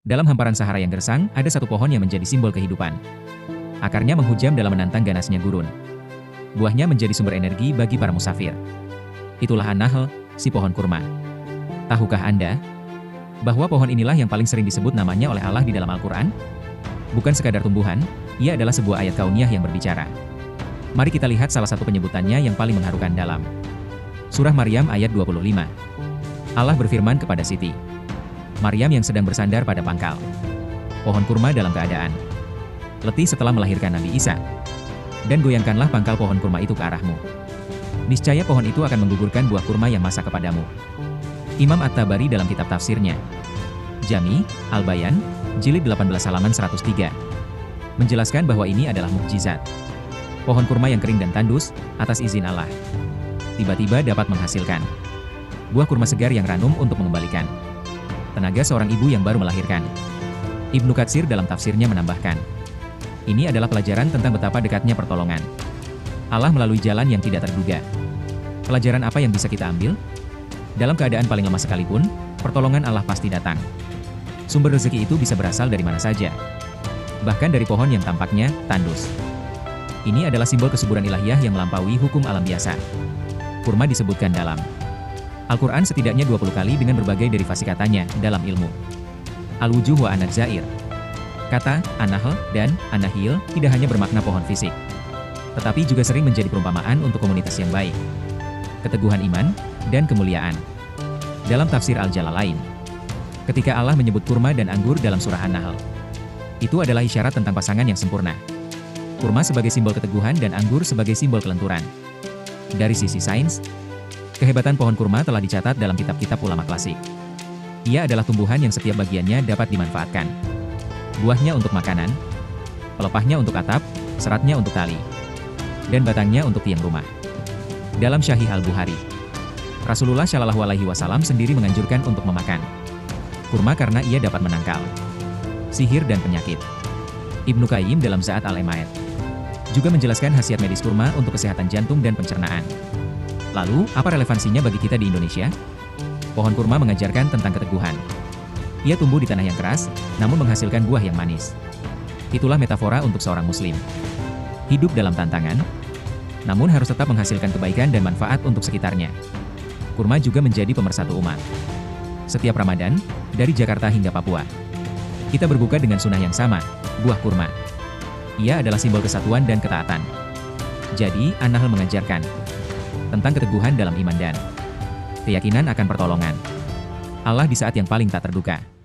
Dalam hamparan Sahara yang gersang, ada satu pohon yang menjadi simbol kehidupan. Akarnya menghujam dalam menantang ganasnya gurun. Buahnya menjadi sumber energi bagi para musafir. Itulah An-Nahl, si pohon kurma. Tahukah Anda bahwa pohon inilah yang paling sering disebut namanya oleh Allah di dalam Al-Quran? Bukan sekadar tumbuhan, ia adalah sebuah ayat kauniyah yang berbicara. Mari kita lihat salah satu penyebutannya yang paling mengharukan dalam Surah Maryam ayat 25. Allah berfirman kepada Siti Maryam yang sedang bersandar pada pangkal pohon kurma dalam keadaan letih setelah melahirkan Nabi Isa. Dan goyangkanlah pangkal pohon kurma itu ke arahmu. Niscaya pohon itu akan menggugurkan buah kurma yang masak kepadamu. Imam At-Tabari dalam kitab tafsirnya, Jami, Al-Bayan, jilid 18 halaman 103, menjelaskan bahwa ini adalah mukjizat. Pohon kurma yang kering dan tandus, atas izin Allah, tiba-tiba dapat menghasilkan buah kurma segar yang ranum untuk mengembalikan tenaga seorang ibu yang baru melahirkan. Ibnu Katsir dalam tafsirnya menambahkan, ini adalah pelajaran tentang betapa dekatnya pertolongan Allah melalui jalan yang tidak terduga. Pelajaran apa yang bisa kita ambil? Dalam keadaan paling lemah sekalipun, pertolongan Allah pasti datang. Sumber rezeki itu bisa berasal dari mana saja. Bahkan dari pohon yang tampaknya tandus. Ini adalah simbol kesuburan ilahiyah yang melampaui hukum alam biasa. Kurma disebutkan dalam Al-Quran setidaknya 20 kali dengan berbagai derivasi katanya dalam ilmu Al-Wujuh wa An-Nadzair. Kata An-Nahl dan An-Nahyil tidak hanya bermakna pohon fisik, tetapi juga sering menjadi perumpamaan untuk komunitas yang baik, keteguhan iman, dan kemuliaan. Dalam tafsir Al-Jalalain, ketika Allah menyebut kurma dan anggur dalam surah An-Nahl, itu adalah isyarat tentang pasangan yang sempurna. Kurma sebagai simbol keteguhan dan anggur sebagai simbol kelenturan. Dari sisi sains, kehebatan pohon kurma telah dicatat dalam kitab-kitab ulama klasik. Ia adalah tumbuhan yang setiap bagiannya dapat dimanfaatkan. Buahnya untuk makanan, pelepahnya untuk atap, seratnya untuk tali, dan batangnya untuk tiang rumah. Dalam Sahih Al-Bukhari, Rasulullah Shallallahu Alaihi Wasallam sendiri menganjurkan untuk memakan kurma karena ia dapat menangkal sihir dan penyakit. Ibnu Qayyim dalam Za'at Al-Emaed juga menjelaskan khasiat medis kurma untuk kesehatan jantung dan pencernaan. Lalu, apa relevansinya bagi kita di Indonesia? Pohon kurma mengajarkan tentang keteguhan. Ia tumbuh di tanah yang keras, namun menghasilkan buah yang manis. Itulah metafora untuk seorang muslim. Hidup dalam tantangan, namun harus tetap menghasilkan kebaikan dan manfaat untuk sekitarnya. Kurma juga menjadi pemersatu umat. Setiap Ramadan, dari Jakarta hingga Papua, kita berbuka dengan sunnah yang sama, buah kurma. Ia adalah simbol kesatuan dan ketaatan. Jadi, An-Nahl mengajarkan tentang keteguhan dalam iman dan keyakinan akan pertolongan Allah di saat yang paling tak terduga.